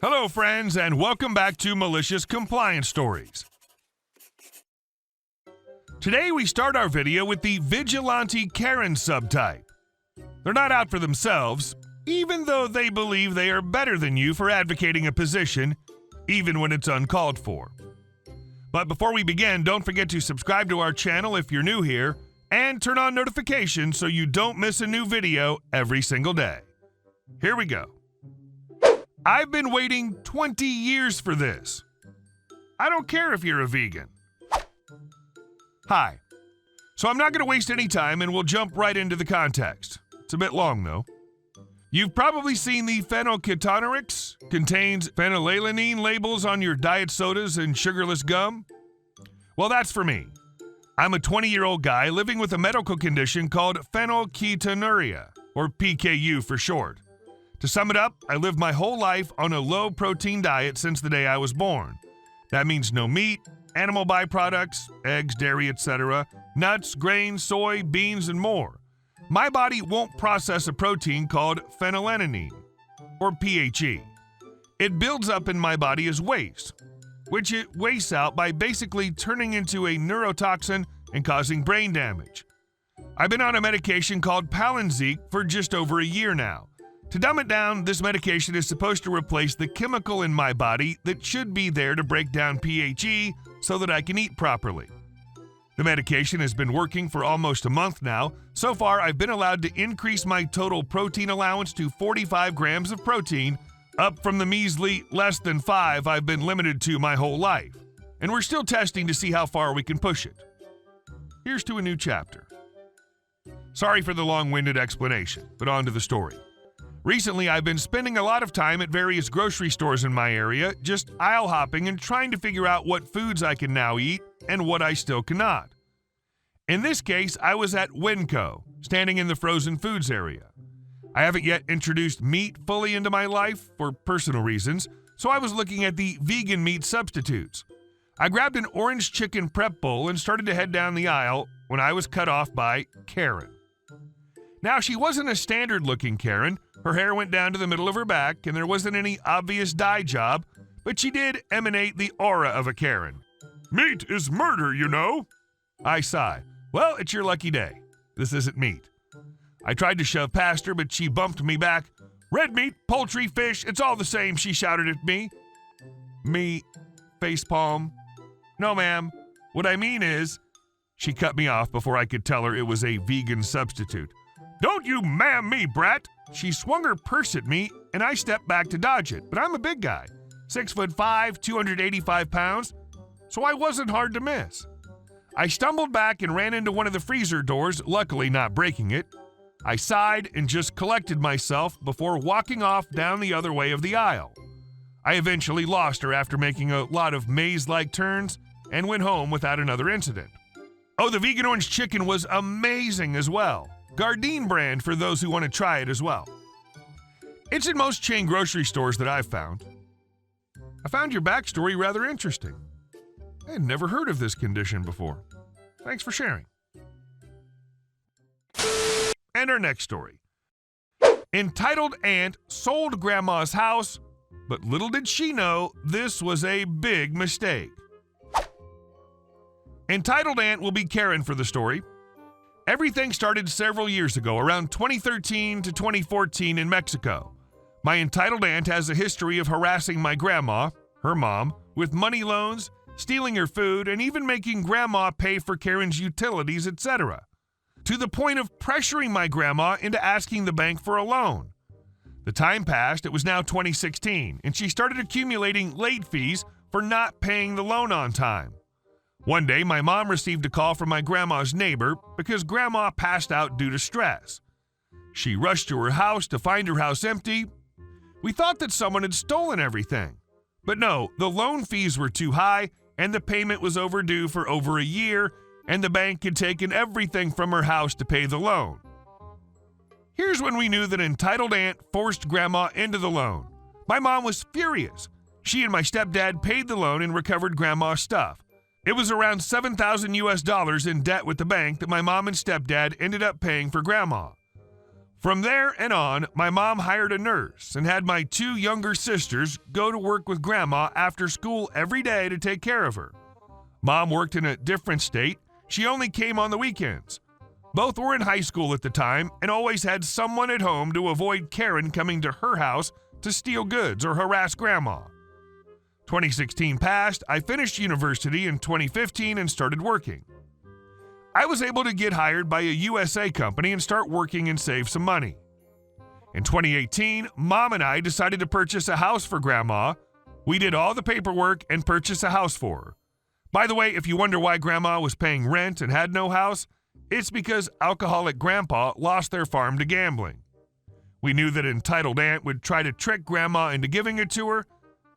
Hello, friends, and welcome back to Malicious Compliance Stories. Today, we start our video with the Vigilante Karen subtype. They're not out for themselves, even though they believe they are better than you for advocating a position, even when it's uncalled for. But before we begin, don't forget to subscribe to our channel if you're new here, and turn on notifications so you don't miss a new video every single day. Here we go. I've been waiting 20 years for this. I don't care if you're a vegan. Hi. So I'm not going to waste any time and we'll jump right into the context. It's a bit long though. You've probably seen the phenylketonuria contains phenylalanine labels on your diet sodas and sugarless gum. Well, that's for me. I'm a 20-year-old guy living with a medical condition called phenylketonuria, or PKU for short. To sum it up, I lived my whole life on a low-protein diet since the day I was born. That means no meat, animal byproducts, eggs, dairy, etc., nuts, grains, soy, beans, and more. My body won't process a protein called phenylalanine, or PHE. It builds up in my body as waste, which it wastes out by basically turning into a neurotoxin and causing brain damage. I've been on a medication called Palynziq for just over a year now. To dumb it down, this medication is supposed to replace the chemical in my body that should be there to break down PHE so that I can eat properly. The medication has been working for almost a month now. So far, I've been allowed to increase my total protein allowance to 45 grams of protein, up from the measly less than 5 I've been limited to my whole life. And we're still testing to see how far we can push it. Here's to a new chapter. Sorry for the long-winded explanation, but on to the story. Recently, I've been spending a lot of time at various grocery stores in my area, just aisle hopping and trying to figure out what foods I can now eat and what I still cannot. In this case, I was at Winco, standing in the frozen foods area. I haven't yet introduced meat fully into my life for personal reasons, so I was looking at the vegan meat substitutes. I grabbed an orange chicken prep bowl and started to head down the aisle when I was cut off by Karen. Now, she wasn't a standard-looking Karen. Her hair went down to the middle of her back, and there wasn't any obvious dye job, but she did emanate the aura of a Karen. Meat is murder, you know. I sigh. Well, it's your lucky day. This isn't meat. I tried to shove past her, but she bumped me back. Red meat, poultry, fish, it's all the same, she shouted at me. Me, facepalm. No, ma'am. What I mean is, she cut me off before I could tell her it was a vegan substitute. Don't you ma'am me, brat! She swung her purse at me, and I stepped back to dodge it, but I'm a big guy. 6'5", 285 pounds, so I wasn't hard to miss. I stumbled back and ran into one of the freezer doors, luckily not breaking it. I sighed and just collected myself before walking off down the other way of the aisle. I eventually lost her after making a lot of maze-like turns and went home without another incident. Oh, the vegan orange chicken was amazing as well. Gardein brand for those who want to try it as well. It's in most chain grocery stores that I've found. I found your backstory rather interesting. I had never heard of this condition before. Thanks for sharing. And our next story. Entitled aunt sold grandma's house, but little did she know this was a big mistake. Entitled aunt will be Karen for the story. Everything started several years ago, around 2013 to 2014 in Mexico. My entitled aunt has a history of harassing my grandma, her mom, with money loans, stealing her food, and even making grandma pay for Karen's utilities, etc., to the point of pressuring my grandma into asking the bank for a loan. The time passed, it was now 2016, and she started accumulating late fees for not paying the loan on time. One day, my mom received a call from my grandma's neighbor because grandma passed out due to stress. She rushed to her house to find her house empty. We thought that someone had stolen everything. But no, the loan fees were too high, and the payment was overdue for over a year, and the bank had taken everything from her house to pay the loan. Here's when we knew that entitled aunt forced grandma into the loan. My mom was furious. She and my stepdad paid the loan and recovered grandma's stuff. It was around $7,000 in debt with the bank that my mom and stepdad ended up paying for grandma. From there and on, my mom hired a nurse and had my 2 younger sisters go to work with Grandma after school every day to take care of her. Mom worked in a different state. She only came on the weekends. Both were in high school at the time and always had someone at home to avoid Karen coming to her house to steal goods or harass Grandma. 2016 passed, I finished university in 2015 and started working. I was able to get hired by a USA company and start working and save some money. In 2018, Mom and I decided to purchase a house for Grandma. We did all the paperwork and purchased a house for her. By the way, if you wonder why Grandma was paying rent and had no house, it's because alcoholic Grandpa lost their farm to gambling. We knew that entitled aunt would try to trick Grandma into giving it to her.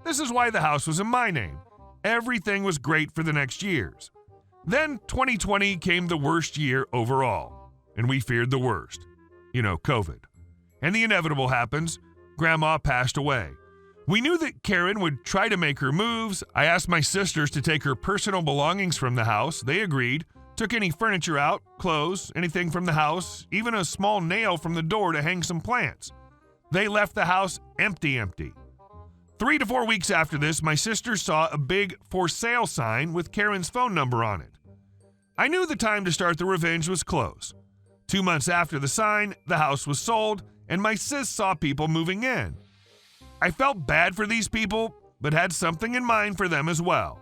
This is why the house was in my name. Everything was great for the next years. Then 2020 came the worst year overall, and we feared the worst. COVID. And the inevitable happens. Grandma passed away. We knew that Karen would try to make her moves. I asked my sisters to take her personal belongings from the house. They agreed. Took any furniture out, clothes, anything from the house, even a small nail from the door to hang some plants. They left the house empty. 3 to 4 weeks after this, my sisters saw a big for sale sign with Karen's phone number on it. I knew the time to start the revenge was close. 2 months after the sign, the house was sold, and my sis saw people moving in. I felt bad for these people, but had something in mind for them as well.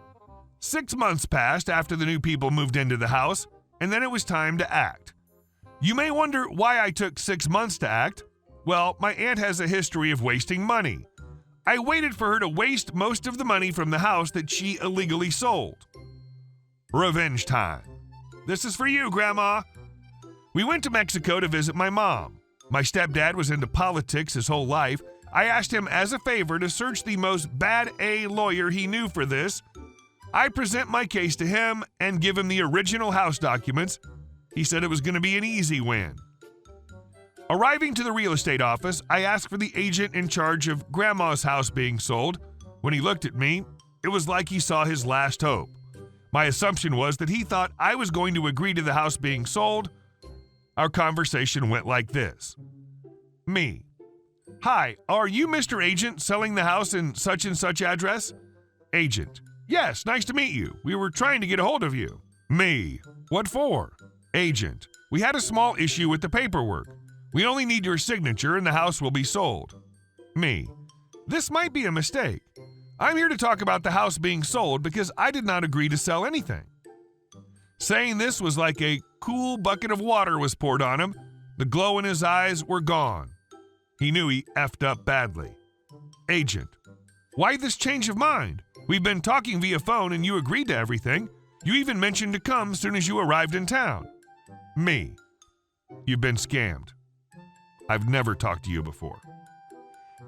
6 months passed after the new people moved into the house, and then it was time to act. You may wonder why I took 6 months to act. Well, my aunt has a history of wasting money. I waited for her to waste most of the money from the house that she illegally sold. Revenge time. This is for you, Grandma. We went to Mexico to visit my mom. My stepdad was into politics his whole life. I asked him as a favor to search the most bad A lawyer he knew for this. I present my case to him and give him the original house documents. He said it was going to be an easy win. Arriving to the real estate office, I asked for the agent in charge of Grandma's house being sold. When he looked at me, it was like he saw his last hope. My assumption was that he thought I was going to agree to the house being sold. Our conversation went like this. Me. Hi, are you Mr. Agent selling the house in such and such address? Agent. Yes, nice to meet you. We were trying to get a hold of you. Me. What for? Agent. We had a small issue with the paperwork. We only need your signature and the house will be sold. Me. This might be a mistake. I'm here to talk about the house being sold because I did not agree to sell anything. Saying this was like a cool bucket of water was poured on him. The glow in his eyes were gone. He knew he effed up badly. Agent. Why this change of mind? We've been talking via phone and you agreed to everything. You even mentioned to come soon as you arrived in town. Me. You've been scammed. I've never talked to you before.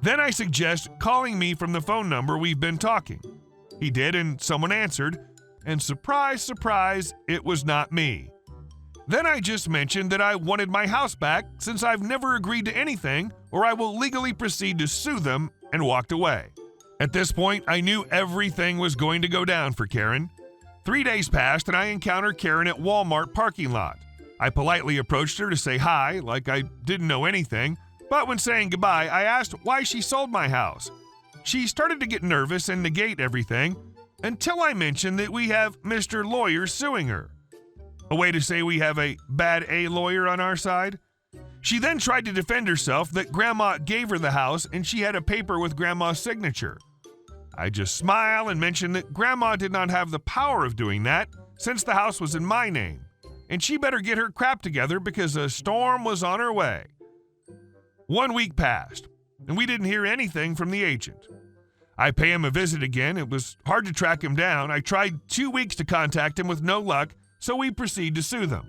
Then I suggest calling me from the phone number we've been talking. He did, and someone answered, and surprise, surprise, it was not me. Then I just mentioned that I wanted my house back since I've never agreed to anything, or I will legally proceed to sue them, and walked away. At this point, I knew everything was going to go down for Karen. 3 days passed, and I encountered Karen at Walmart parking lot. I politely approached her to say hi, like I didn't know anything, but when saying goodbye, I asked why she sold my house. She started to get nervous and negate everything, until I mentioned that we have Mr. Lawyer suing her. A way to say we have a bad A lawyer on our side. She then tried to defend herself that Grandma gave her the house and she had a paper with Grandma's signature. I just smiled and mentioned that Grandma did not have the power of doing that since the house was in my name, and she better get her crap together because a storm was on her way. 1 week passed, and we didn't hear anything from the agent. I pay him a visit again. It was hard to track him down. I tried 2 weeks to contact him with no luck, so we proceed to sue them.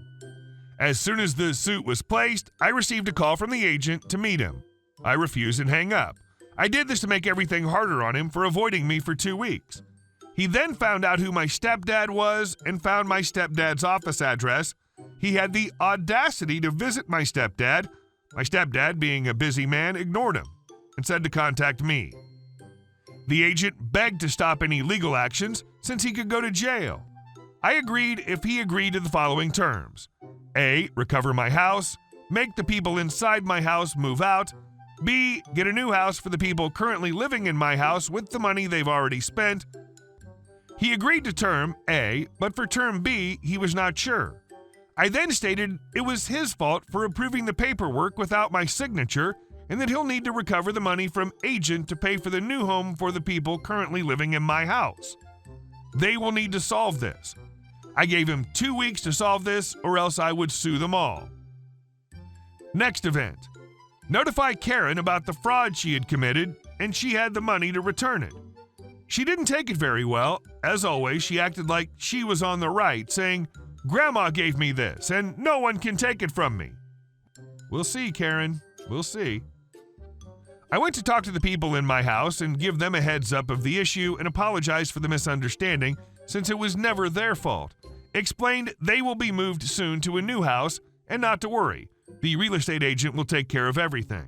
As soon as the suit was placed, I received a call from the agent to meet him. I refused and hang up. I did this to make everything harder on him for avoiding me for 2 weeks. He then found out who my stepdad was and found my stepdad's office address. He had the audacity to visit my stepdad. My stepdad, being a busy man, ignored him and said to contact me. The agent begged to stop any legal actions since he could go to jail. I agreed if he agreed to the following terms. A, recover my house. make the people inside my house move out, B, get a new house for the people currently living in my house with the money they've already spent. He agreed to term A, but for term B, he was not sure. I then stated it was his fault for approving the paperwork without my signature and that he'll need to recover the money from agent to pay for the new home for the people currently living in my house. They will need to solve this. I gave him 2 weeks to solve this or else I would sue them all. Next event. Notify Karen about the fraud she had committed and she had the money to return it. She didn't take it very well. As always, she acted like she was on the right, saying, "Grandma gave me this and no one can take it from me." We'll see, Karen. We'll see. I went to talk to the people in my house and give them a heads up of the issue and apologize for the misunderstanding since it was never their fault. Explained they will be moved soon to a new house and not to worry. The real estate agent will take care of everything.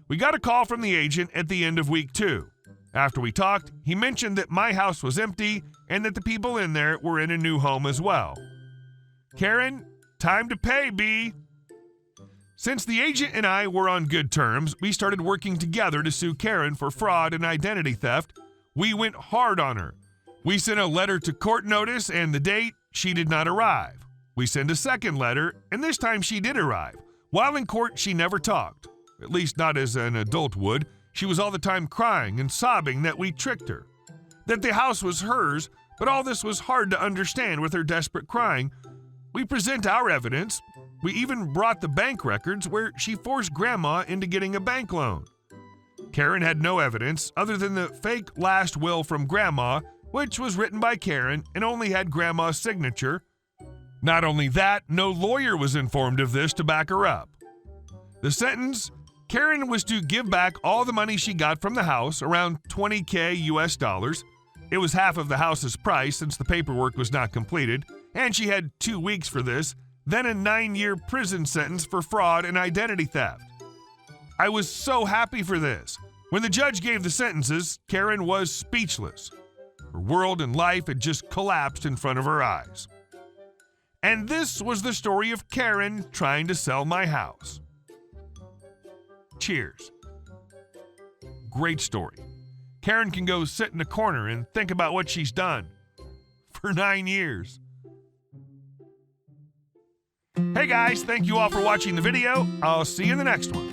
We got a call from the agent at the end of week 2. After we talked, he mentioned that my house was empty and that the people in there were in a new home as well. Karen, time to pay, B. Since the agent and I were on good terms, we started working together to sue Karen for fraud and identity theft. We went hard on her. We sent a letter to court notice and the date, she did not arrive. We sent a second letter, and this time she did arrive. While in court, she never talked. At least not as an adult would. She was all the time crying and sobbing that we tricked her. That the house was hers, but all this was hard to understand with her desperate crying. We present our evidence. We even brought the bank records where she forced Grandma into getting a bank loan. Karen had no evidence other than the fake last will from Grandma, which was written by Karen and only had Grandma's signature. Not only that, no lawyer was informed of this to back her up. The sentence, Karen was to give back all the money she got from the house, around $20,000 US. It was half of the house's price since the paperwork was not completed, and she had 2 weeks for this, then a 9-year prison sentence for fraud and identity theft. I was so happy for this. When the judge gave the sentences, Karen was speechless. Her world and life had just collapsed in front of her eyes. And this was the story of Karen trying to sell my house. Cheers. Great story. Karen can go sit in a corner and think about what she's done for 9 years. Hey guys, thank you all for watching the video. I'll see you in the next one.